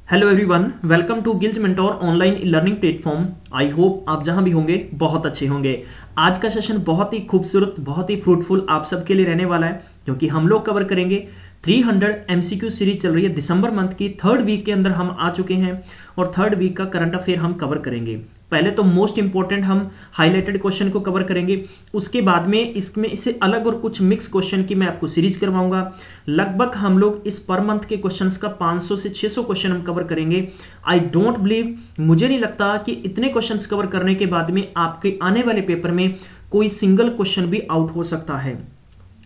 Hello everyone, welcome to Guild Mentor online learning platform. I hope आप जहां भी होंगे बहुत अच्छे होंगे। आज का सेशन बहुत ही खूबसूरत, बहुत ही फ्रूटफुल आप सबके लिए रहने वाला है, क्योंकि हम लोग कवर करेंगे 300 एमसीक्यू सीरीज चल रही है। दिसंबर मंथ की थर्ड वीक के अंदर हम आ चुके हैं और थर्ड वीक का करंट अफेयर हम कवर करेंगे। पहले तो मोस्ट इंपॉर्टेंट हम हाईलाइटेड क्वेश्चन को कवर करेंगे, उसके बाद में इसमें इसे अलग और कुछ मिक्स क्वेश्चन की मैं आपको सीरीज करवाऊंगा। लगभग हम लोग इस पर मंथ के क्वेश्चंस का 500 से 600 क्वेश्चन हम कवर करेंगे। आई डोंट बिलीव, मुझे नहीं लगता कि इतने क्वेश्चंस कवर करने के बाद में आपके आने वाले पेपर में कोई सिंगल क्वेश्चन भी आउट हो सकता है।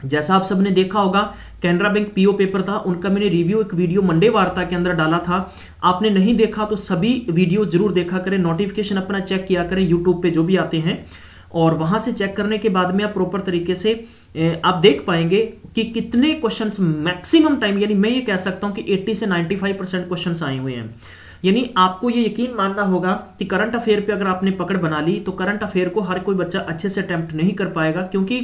जैसा आप सबने देखा होगा, कैनरा बैंक पीओ पेपर था, उनका मैंने रिव्यू एक वीडियो मंडे वार्ता के अंदर डाला था। आपने नहीं देखा तो सभी वीडियो जरूर देखा करें, नोटिफिकेशन अपना चेक किया करें यूट्यूब पे जो भी आते हैं, और वहां से चेक करने के बाद में आप प्रॉपर तरीके से आप देख पाएंगे कि कितने क्वेश्चंस मैक्सिमम टाइम, यानी मैं ये कह सकता हूं कि 80 से 95% क्वेश्चंस आए हुए हैं। यानी आपको ये यकीन मानना होगा कि करंट अफेयर पे अगर आपने पकड़ बना ली तो करंट अफेयर को हर कोई बच्चा अच्छे से अटेम्प्ट नहीं कर पाएगा, क्योंकि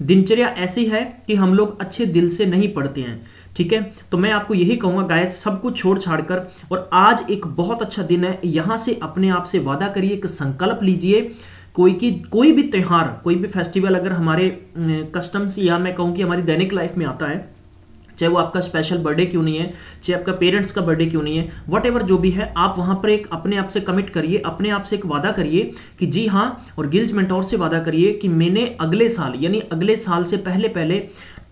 दिनचर्या ऐसी है कि हम लोग अच्छे दिल से नहीं पढ़ते हैं। ठीक है, तो मैं आपको यही कहूंगा गाइस, सब कुछ छोड़ छाड़कर, और आज एक बहुत अच्छा दिन है, यहां से अपने आप से वादा करिए, एक संकल्प लीजिए। कोई भी त्योहार, कोई भी फेस्टिवल अगर हमारे कस्टम्स या मैं कहूं कि हमारी दैनिक लाइफ में आता है, चाहे वो आपका स्पेशल बर्थडे क्यों नहीं है, चाहे आपका पेरेंट्स का बर्थडे क्यों नहीं है, व्हाटएवर जो भी है, आप वहां पर एक अपने आप से कमिट करिए, अपने आप से एक वादा करिए कि जी हाँ, और गिल्ड मेंटोर से वादा करिए कि मैंने अगले साल, यानी अगले साल से पहले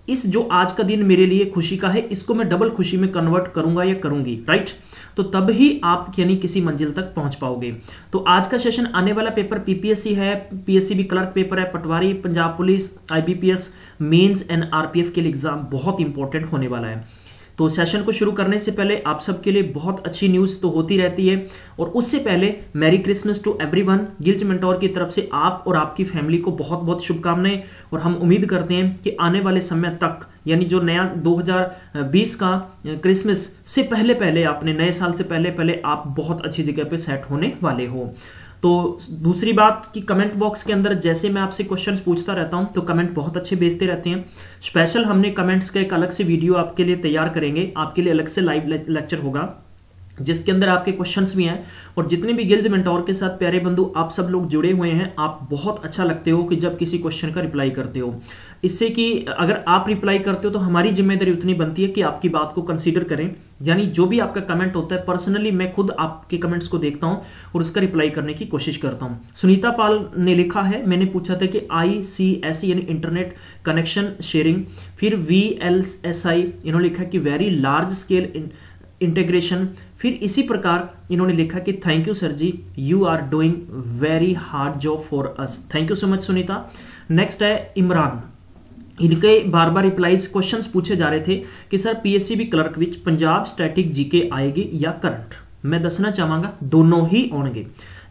इस जो आज का दिन मेरे लिए खुशी का है, इसको मैं डबल खुशी में कन्वर्ट करूंगा या करूंगी, राइट। तो तब ही आप यानी किसी मंजिल तक पहुंच पाओगे। तो आज का सेशन आने वाला पेपर पीपीएससी है, पीएससीबी क्लर्क पेपर है, patwari, Punjab police, IBPS, mains and RPF के लिए एग्जाम बहुत इंपॉर्टेंट होने वाला है। तो सेशन को शुरू करने से पहले आप सबके लिए बहुत अच्छी न्यूज़ तो होती रहती है, और उससे पहले merry Christmas to everyone. Guild Mentor की तरफ से आप और आपकी फैमिली को बहुत बहुत शुभकामनाएं, और हम उम्मीद करते हैं कि आने वाले समय तक, यानी जो नया 2020 का क्रिसमस से पहले आपने, नए साल से पहले आप बहुत अच्छी जगह पे सेट होने वाले हो। तो दूसरी बात कि कमेंट बॉक्स के अंदर जैसे मैं आपसे क्वेश्चंस पूछता रहता हूं, तो कमेंट बहुत अच्छे भेजते रहते हैं। स्पेशल हमने कमेंट्स का एक अलग से वीडियो आपके लिए तैयार करेंगे, आपके लिए अलग से लाइव लेक्चर होगा जिसके अंदर आपके क्वेश्चंस भी हैं। और जितने भी गिल्ड मेंटोर के साथ प्यारे बंधु आप सब लोग जुड़े हुए हैं, आप बहुत अच्छा लगते हो कि जब किसी क्वेश्चन का रिप्लाई करते हो। इससे कि अगर आप रिप्लाई करते हो तो हमारी जिम्मेदारी उतनी बनती है कि आपकी बात को कंसीडर करें। यानी जो भी आपका कमेंट होता है, पर्सनली मैं खुद आपके कमेंट्स को देखता हूं और उसका रिप्लाई करने की कोशिश करता हूं। सुनीता पाल ने लिखा है, मैंने पूछा था कि ICSE यानी इंटरनेट कनेक्शन शेयरिंग, फिर VLSI इन्होंने लिखा कि वेरी लार्ज स्केल इंटीग्रेशन, फिर इसी प्रकार इन्होंने लिखा कि thank you sir ji, you are doing very hard job for us. Thank you so much Sunita. Next है इमरान, इनके बार बार रिप्लाईज क्वेश्चंस पूछे जा रहे थे कि sir PSCB clerk which Punjab static GK आएगी या करंट। मैं दसना चाहांगा दोनों ही आउणगे,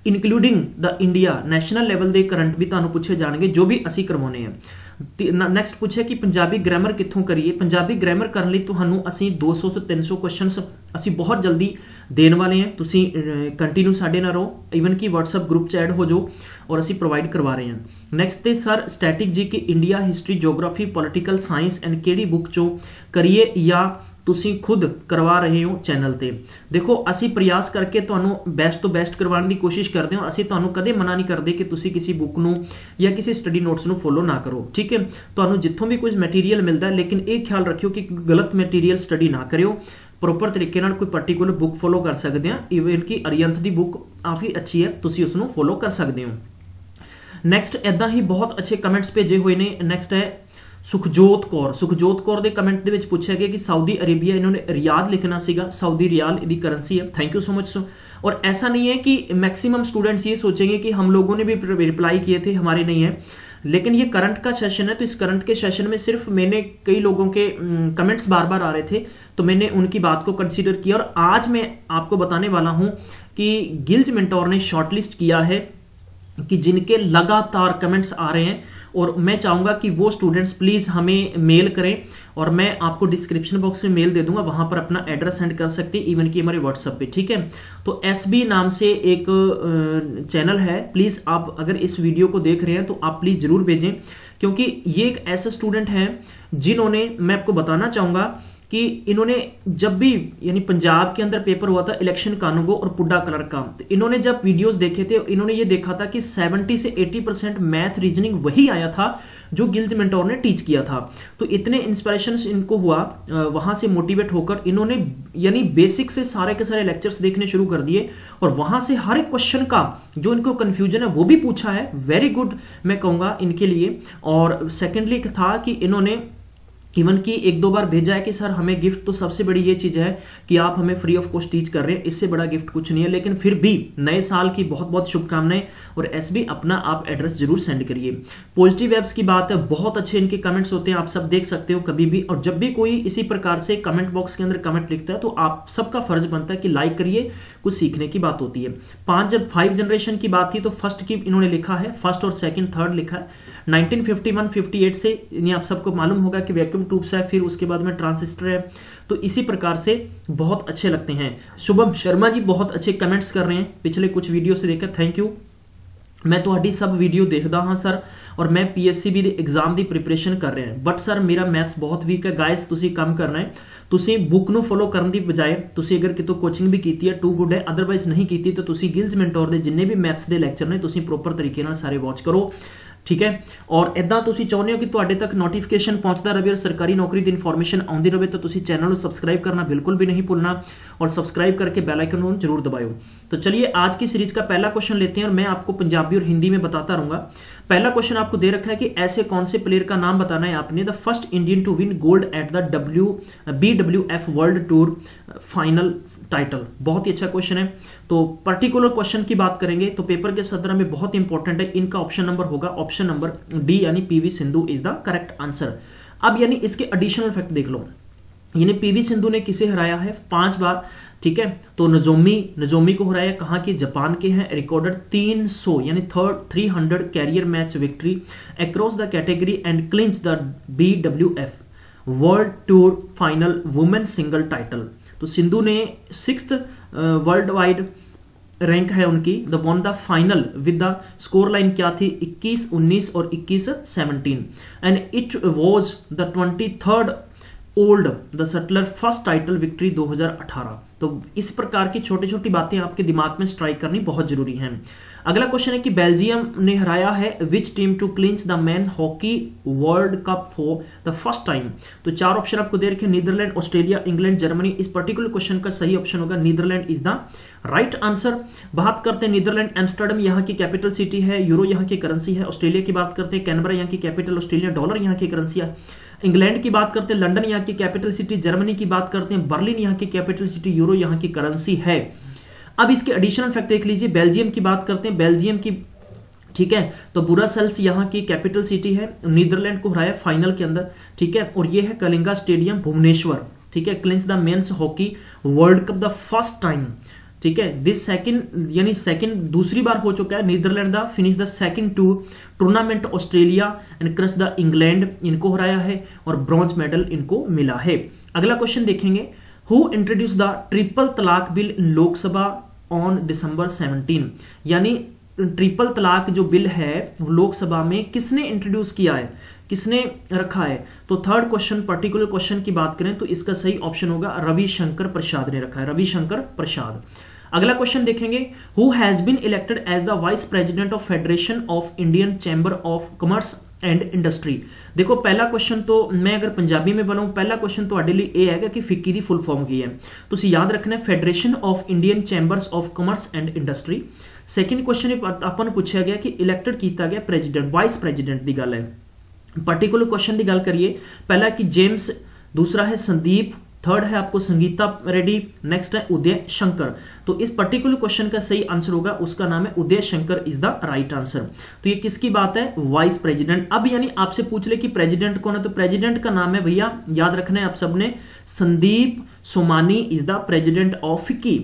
including the India national level के करंट भी तुहानूं पूछे जाणगे जो भी असीं करवाउने हैं। नैक्सट पूछे कि पंजाबी ग्रामर कित्थों करिए। पंजाबी ग्रामर करने लई तुहानूं असीं 200 से 300 क्वेश्चंस असीं बहुत जल्दी देने वाले हैं। तुसीं कंटिन्यू साडे नाल रहो, इवन कि व्हाट्सएप ग्रुप च ऐड हो जाओ, और असीं प्रोवाइड करवा रहे हैं। नैक्सट ते सर स्टैटिक जी के India history geography political science and केड़ी बुक चों करिए या तुसीं खुद करवा रहे हो चैनल ते। देखो असीं प्रयास करके तुहानूं बेस्ट तो बेस्ट करवाने की कोशिश करते हो, असीं तुहानूं कदे मना नहीं करते कि तुसीं किसी बुक नूं या किसी स्टडी नोट्स नूं फॉलो ना करो। ठीक है, तुहानूं जित्थों भी कुछ मटीरियल मिलता है, लेकिन एक ख्याल रखियो कि गलत मटीरियल स्टडी ना करियो। प्रॉपर तरीके नाल कोई पर्टिकुलर बुक फॉलो कर सकते हैं, इवन कि अरियंत दी बुक काफ़ी अच्छी है, तुसीं उसनूं फॉलो कर सकते हो। नैक्सट इदां ही बहुत अच्छे कमेंट्स भेजे हुए ने। नैक्सट है सुखजोत कौर ਦੇ ਕਮੈਂਟ ਦੇ ਵਿੱਚ ਪੁੱਛਿਆ ਗਿਆ कि सऊदी अरेबिया इन्होंने रियाद लिखना सीगा, सऊदी रियाल इसकी करेंसी है। Thank you so much. और ऐसा नहीं है कि मैक्सिमम स्टूडेंट्स ये सोचेंगे कि हम लोगों ने भी रिप्लाई किए थे, हमारे नहीं है, लेकिन ये करंट का सेशन है। तो इस करंट के सेशन में सिर्फ मैंने कई लोगों के कमेंट्स बार बार आ रहे थे, तो मैंने उनकी बात को कंसीडर किया, और आज मैं आपको बताने वाला हूं कि गिल्ड मेंटोर ने शॉर्टलिस्ट किया है कि जिनके लगातार कमेंट्स आ रहे हैं, और मैं चाहूंगा कि वो स्टूडेंट्स प्लीज हमें मेल करें, और मैं आपको डिस्क्रिप्शन बॉक्स में मेल दे दूंगा, वहां पर अपना एड्रेस सेंड कर सकते हैं, इवन कि हमारे व्हाट्सएप पे। ठीक है, तो SB नाम से एक चैनल है, प्लीज आप अगर इस वीडियो को देख रहे हैं तो आप प्लीज जरूर भेजें, क्योंकि ये एक ऐसे स्टूडेंट हैं जिन्होंने, मैं आपको बताना चाहूंगा कि इन्होंने जब भी यानी पंजाब के अंदर पेपर हुआ था इलेक्शन कानूगो और पुड्डा कलर का, तो इन्होंने जब वीडियोस देखे थे इन्होंने ये देखा था कि 70 से 80% मैथ रीजनिंग वही आया था जो गिल्ज मेंटोर ने टीच किया था। तो इतने इंस्पिरेशन इनको हुआ, वहां से मोटिवेट होकर इन्होंने यानी बेसिक से सारे के सारे लेक्चर्स देखने शुरू कर दिए और वहां से हर एक क्वेश्चन का जो इनको कंफ्यूजन है वो भी पूछा है। वेरी गुड मैं कहूंगा इनके लिए। और सेकेंडली था कि इन्होंने इवन की एक दो बार भेजा है कि सर हमें गिफ्ट, तो सबसे बड़ी ये चीज है कि आप हमें फ्री ऑफ कॉस्ट टीच कर रहे हैं, इससे बड़ा गिफ्ट कुछ नहीं है। लेकिन फिर भी नए साल की बहुत बहुत शुभकामनाएं और एसबी अपना आप एड्रेस जरूर सेंड करिए। पॉजिटिव वेब्स की बात है, बहुत अच्छे इनके कमेंट्स होते हैं, आप सब देख सकते हो कभी भी। और जब भी कोई इसी प्रकार से कमेंट बॉक्स के अंदर कमेंट लिखता है तो आप सबका फर्ज बनता है कि लाइक करिए, कुछ सीखने की बात होती है। जब 5 जनरेशन की बात थी तो फर्स्ट की इन्होंने लिखा है, फर्स्ट और सेकंड थर्ड लिखा है। 1951-58 से यानी आप सबको मालूम होगा कि वैक्यूम ट्यूब्स है, फिर उसके बाद में ट्रांजिस्टर है। तो इसी प्रकार से बहुत अच्छे लगते हैं। शुभम शर्मा जी बहुत अच्छे कमेंट्स कर रहे हैं, पिछले कुछ वीडियो से देखकर थैंक यू। मैं ਤੁਹਾਡੀ सब वीडियो देखदा हाँ सर, और मैं PSCB ਦੇ एग्जाम ਦੀ प्रिपरेशन कर रहे हैं, बट सर मेरा मैथ्स बहुत वीक है। गाइस ਤੁਸੀਂ ਕੰਮ ਕਰਨਾ ਹੈ, ਤੁਸੀਂ बुक ਨੂੰ फॉलो ਕਰਨ ਦੀ ਬਜਾਏ ਤੁਸੀਂ ਅਗਰ ਕਿਤੋਂ ਕੋਚਿੰਗ ਵੀ ਕੀਤੀ ਹੈ ਟੂ ਗੁੱਡ ਹੈ, ਅਦਰਵਾਈਜ਼ ਨਹੀਂ ਕੀਤੀ ਤਾਂ ਤੁਸੀਂ ਗਿਲਜ਼ ਮੈਂਟੋਰ ਦੇ ਜਿੰਨੇ ਵੀ ਮੈਥ्स ਦੇ ਲੈਕਚਰ ਨੇ ਤੁਸੀਂ ਪ੍ਰੋਪਰ ਤਰੀਕੇ ਨਾਲ ਸਾਰੇ ਵਾਚ ਕਰੋ, ठीक है। और इदा तुसी चाहते हो कि तुहाडे तक नोटिफिकेशन पहुंचता रहे और सरकारी नौकरी की इन्फॉर्मेशन आती रहे, तो तुसी चैनल को सब्सक्राइब करना बिल्कुल भी नहीं भूलना और सब्सक्राइब करके बेल आइकन को जरूर दबाओ। तो चलिए आज की सीरीज का पहला क्वेश्चन लेते हैं और मैं आपको पंजाबी और हिंदी में बताता रहूंगा। पहला क्वेश्चन आपको दे रखा है कि ऐसे कौन से प्लेयर का नाम बताना है आपने, the first Indian to win gold at the BWF world tour final title. बहुत ही अच्छा क्वेश्चन है। तो पर्टिकुलर क्वेश्चन की बात करेंगे तो पेपर के सदर में बहुत इंपॉर्टेंट है, इनका ऑप्शन नंबर होगा ऑप्शन नंबर डी यानी PV Sindhu is the correct answer. अब यानी इसके एडिशनल फैक्ट देख लो, यानी PV सिंधु ने किसे हराया है 5 बार, ठीक है। तो नजोमी को हराया, कहां के जापान के हैं, रिकॉर्डेड 300 यानी 300 career match victory across the category and clinch the BWF world tour final women single title. तो सिंधु ने 6th वर्ल्ड वाइड रैंक है उनकी, the one the final with the score line क्या थी 21-19 और 21-17 and it was the 23rd old the shuttler first title victory 2018। तो इस प्रकार की छोटी छोटी बातें आपके दिमाग में स्ट्राइक करनी बहुत जरूरी है। अगला क्वेश्चन है कि बेल्जियम ने हराया है which team to clinch the men hockey world cup for the first time. तो 4 ऑप्शन आपको दे रखे, नीदरलैंड, ऑस्ट्रेलिया, इंग्लैंड, जर्मनी। इस पर्टिकुलर क्वेश्चन का सही ऑप्शन होगा Netherland is the right answer. बात करते हैं नीदरलैंड, एम्स्टर्डम यहाँ की कैपिटल सिटी है, यूरो यहाँ की करेंसी है। ऑस्ट्रेलिया की बात करते हैं, कैनबरा यहाँ की कैपिटल, ऑस्ट्रेलिया डॉलर यहाँ की करेंसी है। इंग्लैंड की बात करते हैं, लंदन यहाँ की कैपिटल सिटी, जर्मनी की बात करते हैं, बर्लिन यहाँ की कैपिटल सिटी, यूरो यहाँ की करेंसी है। अब इसके एडिशनल फैक्ट देख लीजिए, बेल्जियम की बात करते हैं, बेल्जियम की ठीक है तो ब्रुसेल्स यहाँ की कैपिटल सिटी है, नीदरलैंड को हराया फाइनल के अंदर, ठीक है। और ये है कलिंगा स्टेडियम भुवनेश्वर, ठीक है। Clinch the men's hockey world cup the first time, ठीक है। दिस सेकंड यानी सेकंड दूसरी बार हो चुका है, Netherland the finish the second tournament Australia and crush the England, इनको हराया है और ब्रॉन्ज मेडल इनको मिला है। अगला क्वेश्चन देखेंगे, हु इंट्रोड्यूस द ट्रिपल तलाक bill in Lok Sabha on December 17। यानी ट्रिपल तलाक जो बिल है लोकसभा में किसने इंट्रोड्यूस किया है, किसने रखा है। तो थर्ड क्वेश्चन पर्टिकुलर क्वेश्चन की बात करें तो इसका सही ऑप्शन होगा रविशंकर प्रसाद ने रखा है, रविशंकर प्रसाद। अगला क्वेश्चन देखेंगे, who has been elected as the vice president of Federation of Indian Chamber of Commerce and Industry. देखो पहला क्वेश्चन तो मैं अगर पंजाबी में बोलूं, पहला क्वेश्चन ਤੁਹਾਡੇ ਲਈ ਇਹ ਹੈਗਾ ਕਿ ਫਿੱਕੀ ਦੀ ਫੁੱਲ ਫਾਰਮ ਕੀ ਹੈ। ਤੁਸੀਂ ਯਾਦ ਰੱਖਣਾ ਹੈ federation of Indian chambers of commerce and industry. Second question ਆਪਾਂ ਨੂੰ ਪੁੱਛਿਆ ਗਿਆ ਕਿ ਇਲੈਕਟਡ ਕੀਤਾ ਗਿਆ ਪ੍ਰੈਜ਼ੀਡੈਂਟ, ਵਾइस प्रेजिडेंट ਦੀ ਗੱਲ ਹੈ। पर्टिकुलर क्वेश्चन की गल करिए, पहला कि जेम्स, दूसरा है संदीप, थर्ड है आपको संगीता रेड्डी, नेक्स्ट है उदय शंकर। तो इस पर्टिकुलर क्वेश्चन का सही आंसर होगा, उसका नाम है Uday Shankar is the right answer. तो ये किसकी बात है, वाइस प्रेसिडेंट। अब यानी आपसे पूछ ले कि प्रेसिडेंट कौन है, तो प्रेसिडेंट का नाम है भैया याद रखना है आप सबने, Sandeep Somani is the president of FICCI,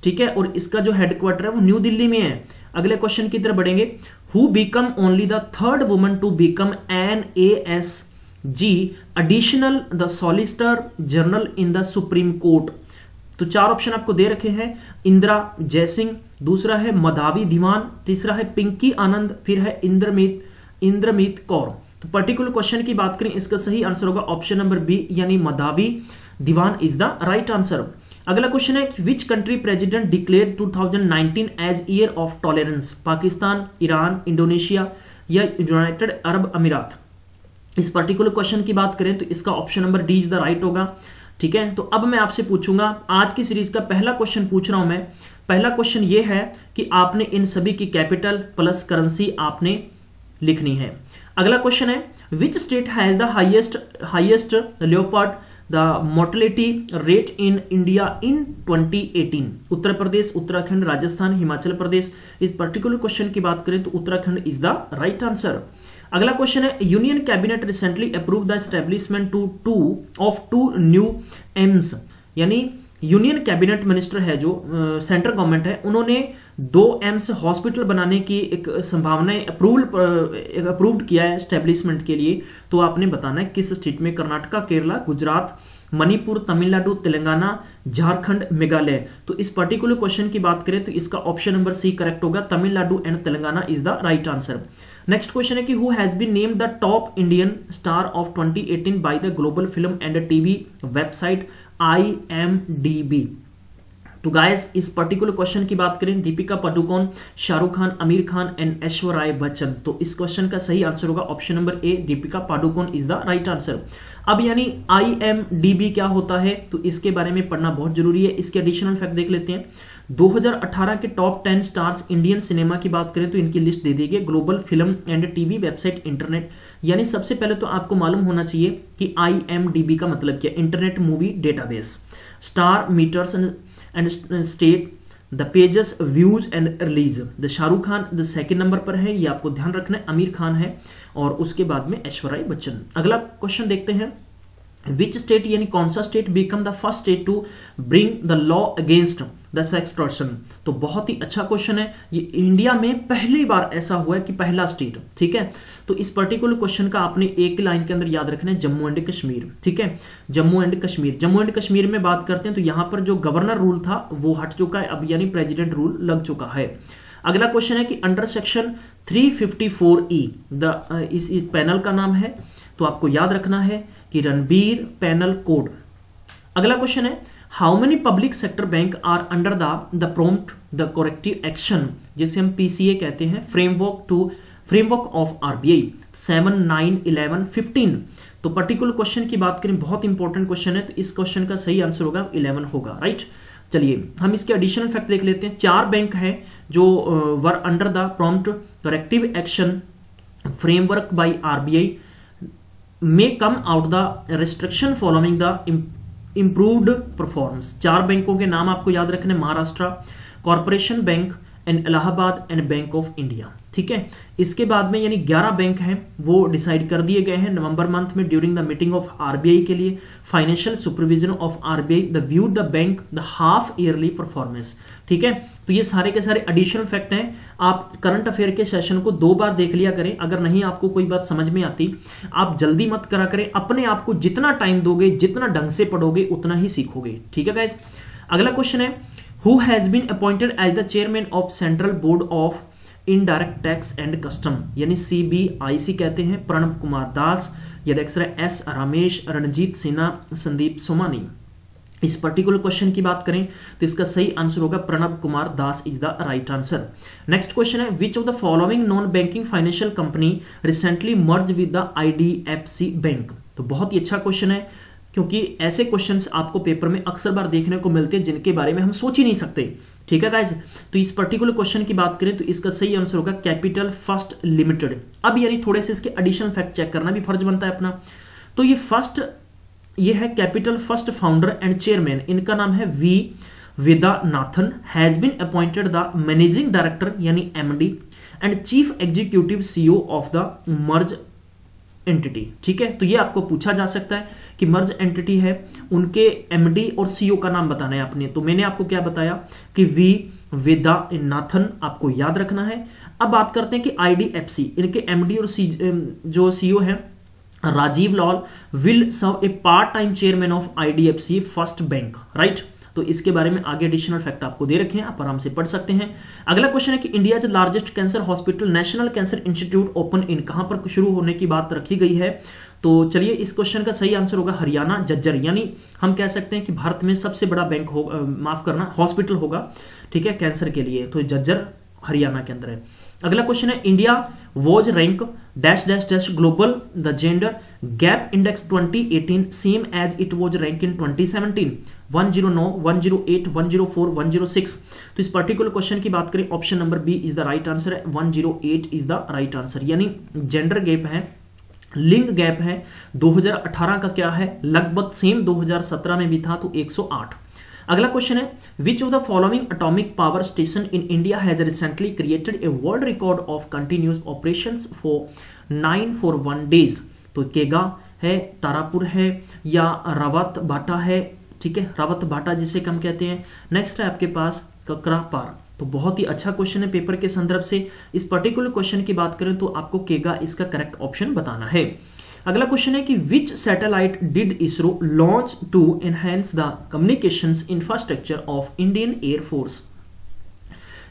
ठीक है। और इसका जो हेडक्वार्टर है वो न्यू दिल्ली में है। अगले क्वेश्चन की तरफ बढ़ेंगे, who become only the third woman to become an ASG additional the solicitor general in the Supreme Court. तो 4 ऑप्शन आपको दे रखे हैं, इंदिरा जयसिंह, दूसरा है मधावी दीवान, तीसरा है पिंकी आनंद, फिर है इंद्रमीत कौर। तो पर्टिकुलर क्वेश्चन की बात करें इसका सही आंसर होगा ऑप्शन नंबर बी यानी Madhavi Diwan is the right answer. अगला क्वेश्चन है which country president declare 2019 as year of tolerance? Pakistan, Iran, Indonesia या यूनाइटेड अरब अमीरात? इस पर्टिकुलर क्वेश्चन की बात करें तो इसका option number D is the right होगा। ठीक है, तो अब मैं आपसे पूछूंगा, आज की सीरीज का पहला क्वेश्चन पूछ रहा हूं मैं। पहला क्वेश्चन ये है कि आपने इन सभी की कैपिटल प्लस करेंसी आपने लिखनी है। अगला क्वेश्चन है which state has the highest leopard the mortality rate in India in 2018? Uttar Pradesh, Uttarakhand, Rajasthan, Himachal Pradesh? इस पर्टिकुलर क्वेश्चन की बात करें तो Uttarakhand is the right answer. अगला क्वेश्चन है union cabinet recently approve the establishment of two new AIIMS, यानी यूनियन कैबिनेट मिनिस्टर है जो सेंट्रल गवर्नमेंट है, उन्होंने 2 एम्स हॉस्पिटल बनाने की एक संभावना अप्रूव्ड किया है एस्टेब्लिशमेंट के लिए। तो आपने बताना है किस स्टेट में, कर्नाटका, केरला, गुजरात, मणिपुर, तमिलनाडु, तेलंगाना, झारखंड, मेघालय? तो इस पर्टिकुलर क्वेश्चन की बात करें तो इसका ऑप्शन नंबर सी करेक्ट होगा, Tamil Nadu and Telangana is the right answer. Next question है कि who has been named the top Indian star of 2018 by the global film and TV website IMDb? तो गाइस इस पर्टिकुलर क्वेश्चन की बात करें, Deepika Padukone, Shahrukh Khan, Aamir Khan and Aishwarya Bachchan. तो इस क्वेश्चन का सही आंसर होगा option number A, Deepika Padukone is the right answer. अब यानी IMDb क्या होता है तो इसके बारे में पढ़ना बहुत जरूरी है। इसके एडिशनल फैक्ट देख लेते हैं। 2018 के टॉप 10 स्टार्स इंडियन सिनेमा की बात करें तो इनकी लिस्ट दे दी गई global film and TV website internet. यानी सबसे पहले तो आपको मालूम होना चाहिए कि IMDb का मतलब क्या, internet movie database. Star meters and state the pages views and release. The Shahrukh Khan the second number पर है, ये आपको ध्यान रखना है, आमिर खान है और उसके बाद में ऐश्वर्या बच्चन। अगला क्वेश्चन देखते हैं विच स्टेट, यानी कौन सा state become the first state to bring the law against the sex person? तो बहुत ही अच्छा क्वेश्चन है, ये इंडिया में पहली बार ऐसा हुआ है कि पहला स्टेट। ठीक है, तो इस पर्टिकुलर क्वेश्चन का आपने एक लाइन के अंदर याद रखना है, जम्मू एंड कश्मीर। ठीक है, जम्मू एंड कश्मीर। जम्मू एंड कश्मीर में बात करते हैं तो यहां पर जो गवर्नर रूल था वो हट चुका है, अब यानी प्रेसिडेंट रूल लग चुका है। अगला क्वेश्चन है कि अंडर सेक्शन 354E इस पैनल का नाम है, तो आपको याद रखना है कि रणबीर पैनल कोड। अगला क्वेश्चन है how many public sector bank are under the prompt the corrective action, जिसे हम PCA कहते हैं, फ्रेमवर्क ऑफ RBI 7, 9, 11, 15? तो पर्टिकुलर क्वेश्चन की बात करें, बहुत इंपॉर्टेंट क्वेश्चन है, तो इस क्वेश्चन का सही आंसर होगा 11 होगा, राइट। चलिए हम इसके एडिशनल फैक्ट देख लेते हैं। 4 बैंक हैं जो were under the prompt corrective action framework by RBI may come out the restriction following the improved performance। 4 बैंकों के नाम आपको याद रखने, Maharashtra, corporation bank and Allahabad and bank of India. ठीक है, इसके बाद में यानी 11 बैंक हैं वो डिसाइड कर दिए गए हैं नवंबर मंथ में during the meeting of RBI के लिए। Financial supervision of RBI the view the bank the half yearly performance. ठीक है, तो ये सारे के सारे एडिशनल फैक्ट हैं। आप करंट अफेयर के सेशन को 2 बार देख लिया करें। अगर नहीं आपको कोई बात समझ में आती, आप जल्दी मत करा करें, अपने आप को जितना टाइम दोगे, जितना ढंग से पढ़ोगे उतना ही सीखोगे। ठीक है गाइस, अगला क्वेश्चन है who has been appointed as the chairman of central board of indirect tax and custom, यानी CBIC कहते हैं, प्रणब कुमार दास, या देख रहे S रमेश, रणजीत सिन्हा, संदीप सोमानी। इस पर्टिकुलर क्वेश्चन की बात करें तो इसका सही आंसर होगा Pranab Kumar Das is the right answer. Next question है which of the following non banking financial company recently merge with the IDFC bank? तो बहुत ही अच्छा क्वेश्चन है, क्योंकि ऐसे क्वेश्चंस आपको पेपर में अक्सर बार देखने को मिलते हैं जिनके बारे में हम सोच ही नहीं सकते। ठीक है गाइस, तो इस पर्टिकुलर क्वेश्चन की बात करें तो इसका सही आंसर होगा कैपिटल फर्स्ट लिमिटेड। अब यानी थोड़े से इसके एडिशनल फैक्ट चेक करना भी फर्ज बनता है अपना। तो ये है capital first founder and chairman, इनका नाम है V Vidyanathan, has been appointed the managing director यानी MD and chief executive CEO of the merge entity. ठीक है, तो ये आपको पूछा जा सकता है कि मर्ज एंटिटी है, उनके MD और CEO का नाम बताना है आपने। तो मैंने आपको क्या बताया कि V विद्यानाथन आपको याद रखना है। अब बात करते हैं कि IDFC, इनके MD और जो CEO है Rajiv Lal will serve a part time chairman of IDFC first bank, right. तो इसके बारे में आगे एडिशनल फैक्ट आपको दे रखे हैं, आप आराम से पढ़ सकते हैं। अगला क्वेश्चन है कि इंडिया जो largest cancer hospital national cancer institute open in कहां पर शुरू होने की बात रखी गई है। तो चलिए इस क्वेश्चन का सही आंसर होगा हरियाणा झज्जर, यानी हम कह सकते हैं कि भारत में सबसे बड़ा बैंक हो, माफ करना, हॉस्पिटल होगा, ठीक है, कैंसर के लिए, तो झज्जर हरियाणा के अंदर है। अगला क्वेश्चन है India was rank dash dash dash global the gender gap index 2018 same as it was rank in 2017, 109, 108, 104, 106। तो इस पर्टिकुलर क्वेश्चन की बात करें, option number B is the right answer है, 108 इज द राइट आंसर, यानी gender gap है, लिंग gap है, 2018 का क्या है, लगभग सेम 2017 में भी था, तो 108। अगला क्वेश्चन है which of the following atomic power station in India has recently created a world record of continuous operations for 941 days. तो केगा है, तारापुर है, या रावत बाटा है, ठीक है, रावत बाटा जिसे हम कहते हैं। नेक्स्ट है आपके पास ककरापार। तो बहुत ही अच्छा क्वेश्चन है पेपर के संदर्भ से। इस पर्टिकुलर क्वेश्चन की बात करें तो आपको केगा इसका करेक्ट ऑप्शन बताना है। अगला क्वेश्चन है कि which satellite did ISRO launch to enhance the communications infrastructure of Indian air force.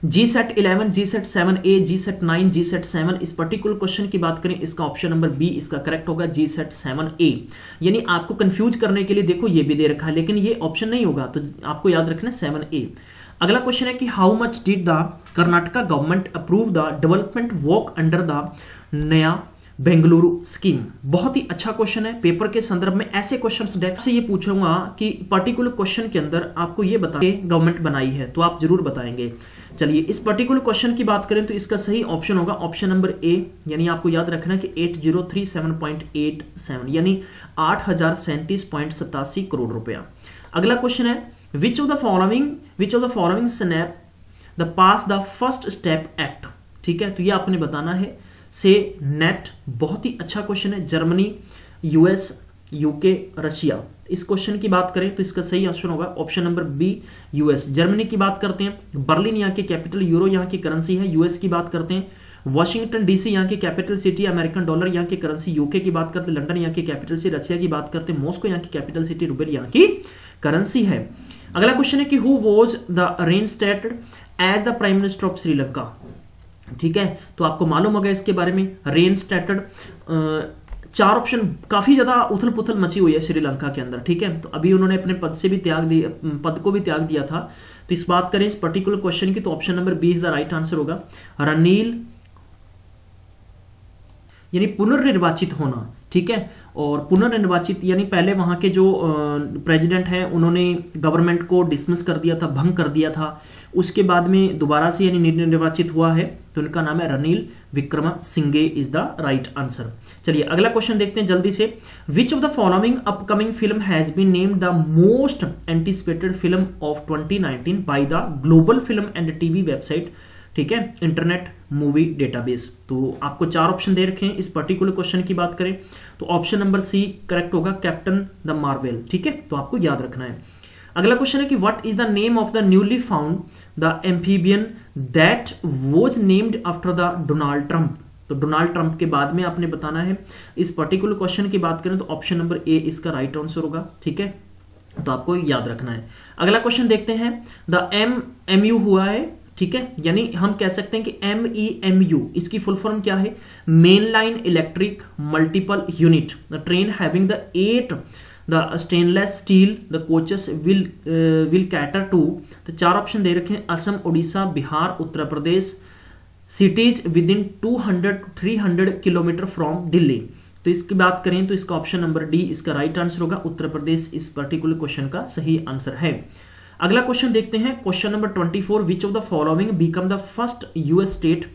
GSAT-11, GSAT-7A, GSAT-9, GSAT-7। इस पर्टिकुलर क्वेश्चन की बात करें, इसका ऑप्शन नंबर बी इसका करेक्ट होगा, GSAT-7A। यानी आपको कंफ्यूज करने के लिए देखो ये भी दे रखा है, लेकिन ये ऑप्शन नहीं होगा, तो आपको याद रखना 7A। अगला क्वेश्चन है कि how much did the Karnataka government approve the development work under the नया बेंगलुरु स्कीम। बहुत ही अच्छा क्वेश्चन है, पेपर के संदर्भ में ऐसे क्वेश्चंस डेफ से ये पूछूंगा कि पर्टिकुलर क्वेश्चन के अंदर आपको ये बता के गवर्नमेंट बनाई है, तो आप जरूर बताएंगे। चलिए इस पर्टिकुलर क्वेश्चन की बात करें तो इसका सही ऑप्शन होगा ऑप्शन नंबर ए, यानी आपको याद रखना कि 8037.87, यानी 8037.87 करोड़ रुपया। अगला क्वेश्चन है which of the following snap the pass the first step act. ठीक है, तो ये आपने बताना है से नेट। बहुत ही अच्छा क्वेश्चन है, जर्मनी, यूएस, यूके, रशिया। इस क्वेश्चन की बात करें तो इसका सही आंसर होगा option number B US. Germany की बात करते हैं, बर्लिन यहाँ की कैपिटल, यूरो यहाँ की करेंसी है। यूएस की बात करते हैं, वॉशिंगटन डीसी यहाँ की कैपिटल सिटी, अमेरिकन डॉलर यहाँ की करेंसी। यूके की बात करते हैं, लंदन यहाँ की कैपिटल सिटी। रशिया की बात करते हैं, मॉस्को यहाँ की कैपिटल सिटी, रूबेल यहाँ की करेंसी है। अगला क्वेश्चन है कि who was the reinstated as the prime minister of Sri Lanka. ठीक है, तो आपको मालूम होगा इसके बारे में, रेनस्टेटेड। चार ऑप्शन, काफी ज्यादा उथल पुथल मची हुई है श्रीलंका के अंदर। ठीक है, तो अभी उन्होंने अपने पद से भी पद को भी त्याग दिया था। तो इस बात करें इस पर्टिकुलर क्वेश्चन की, तो option number B is the right answer होगा, रनील, यानी पुनर्निर्वाचित होना। ठीक है, और पुनर्निर्वाचित यानी पहले वहां के जो प्रेसिडेंट हैं उन्होंने गवर्नमेंट को डिसमिस कर दिया था, भंग कर दिया था। उसके बाद में दोबारा से यानी निर्वाचित हुआ है, तो उनका नाम है Ranil Wickremesinghe is the right answer. चलिए अगला क्वेश्चन देखते हैं जल्दी से। Which of the following upcoming film has been named the most anticipated film of 2019 by the global film and TV website. ठीक है, इंटरनेट मूवी डेटाबेस। तो आपको चार ऑप्शन दे रखे हैं। इस पर्टिकुलर क्वेश्चन की बात करें तो ऑप्शन नंबर सी करेक्ट होगा, कैप्टन द मार्वेल। ठीक है, तो आपको याद रखना है। अगला क्वेश्चन है कि what is the name of the newly found the amphibian that was named after the Donald Trump. तो डोनाल्ड ट्रंप के बाद में आपने बताना है। इस पर्टिकुलर क्वेश्चन की बात करें तो ऑप्शन नंबर ए इसका राइट आंसर होगा। ठीक है, तो आपको याद रखना है। अगला क्वेश्चन देखते हैं, द MU हुआ है। ठीक है, यानी हम कह सकते हैं कि MEMU इसकी फुल फॉर्म क्या है, main line electric multiple unit. The train having the 8 the stainless steel the coaches will cater to. तो चार ऑप्शन दे रखे हैं, Assam, Orissa, Bihar, Uttar Pradesh. Cities within 200-300 kilometre from Delhi. तो इसकी बात करें तो इसका ऑप्शन नंबर डी इसका राइट आंसर होगा, उत्तर प्रदेश इस पर्टिकुलर क्वेश्चन का सही आंसर है। अगला क्वेश्चन देखते हैं, question number 24। Which of the following become the first US state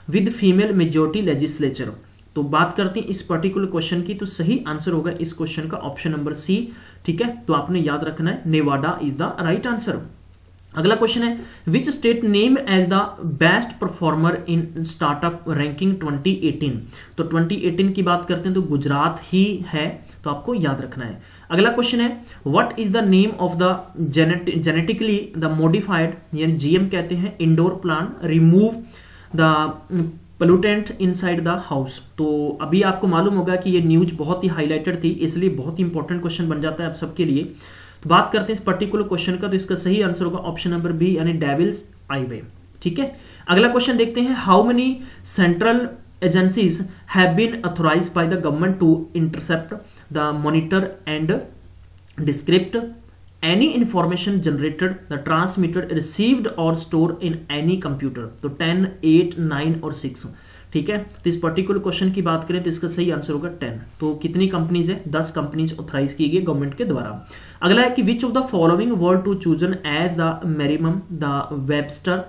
with female majority legislature. तो बात करते हैं इस पर्टिकुलर क्वेश्चन की, तो सही आंसर होगा इस क्वेश्चन का ऑप्शन नंबर सी। ठीक है, तो आपने याद रखना है, Nevada is the right answer. अगला क्वेश्चन है, which state name as the best performer in startup ranking 2018। तो 2018 की बात करते हैं तो गुजरात ही है, तो आपको याद रखना है। अगला क्वेश्चन है, what is the name of the genetically the modified, यानी GM कहते हैं, indoor plant remove the pollutant inside the house. तो अभी आपको मालूम होगा कि ये न्यूज बहुत ही हाईलाइटेड थी, इसलिए बहुत ही इंपॉर्टेंट क्वेश्चन बन जाता है आप सबके लिए। तो बात करते हैं इस पर्टिकुलर क्वेश्चन का, तो इसका सही आंसर होगा ऑप्शन नंबर बी यानी डेविल्स हाईवे। ठीक है, अगला क्वेश्चन देखते हैं, how many central agencies have been authorised by the government to intercept the monitor and decrypt any information generated, the transmitted, received or stored in any computer। तो 10, 8, 9 और 6। ठीक है, तो इस पर्टिकुलर क्वेश्चन की बात करें तो इसका सही आंसर होगा 10। तो कितनी कंपनीज है? 10 कंपनीज ऑथराइज की गई गवर्नमेंट के द्वारा। अगला है कि which of the following word to chosen as the Merriam the Webster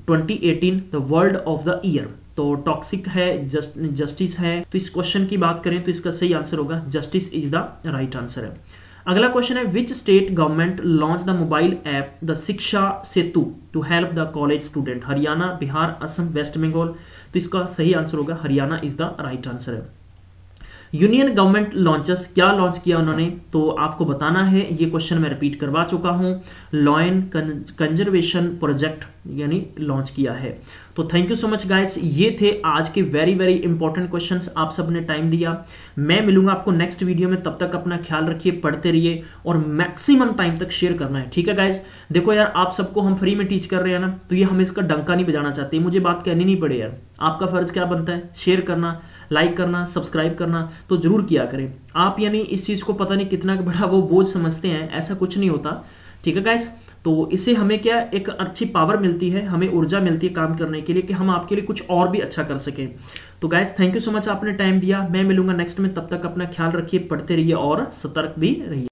2018 the world of the year. तो टॉक्सिक है, जस्टिस है। तो इस क्वेश्चन की बात करें तो इसका सही आंसर होगा justice is the right answer है। अगला क्वेश्चन है, which state government launch the mobile app the Shiksha Setu to help the college student. Haryana, Bihar, Assam, West Bengal. तो इसका सही आंसर होगा Haryana is the right answer है। यूनियन गवर्नमेंट लॉन्चेस, क्या लॉन्च किया उन्होंने, तो आपको बताना है। ये क्वेश्चन मैं रिपीट करवा चुका हूं, लॉयन कंजर्वेशन प्रोजेक्ट यानी लॉन्च किया है। तो thank you so much guys, ये थे आज के वेरी वेरी इंपॉर्टेंट क्वेश्चंस, आप सबने टाइम दिया। मैं मिलूंगा आपको नेक्स्ट वीडियो में, तब तक अपना ख्याल रखिए, पढ़ते रहिए और मैक्सिमम टाइम तक शेयर करना है। ठीक है गाइस, देखो यार आप सबको हम फ्री में टीच कर रहे हैं ना, तो ये हम इसका डंका नहीं बजाना चाहते, मुझे बात कहनी नहीं पड़े यार। आपका फर्ज क्या बनता है? शेयर करना, लाइक करना, सब्सक्राइब करना, तो जरूर किया करें आप। यानी इस चीज को पता नहीं कितना बड़ा वो बोझ समझते हैं, ऐसा कुछ नहीं होता। ठीक है गाइस, तो इससे हमें क्या एक अच्छी पावर मिलती है, हमें ऊर्जा मिलती है काम करने के लिए कि हम आपके लिए कुछ और भी अच्छा कर सकें। तो guys thank you so much, आपने टाइम दिया। मैं मिलूंगा नेक्स्ट में, तब तक अपना ख्याल रखिए, पढ़ते रहिए और सतर्क भी रहिए।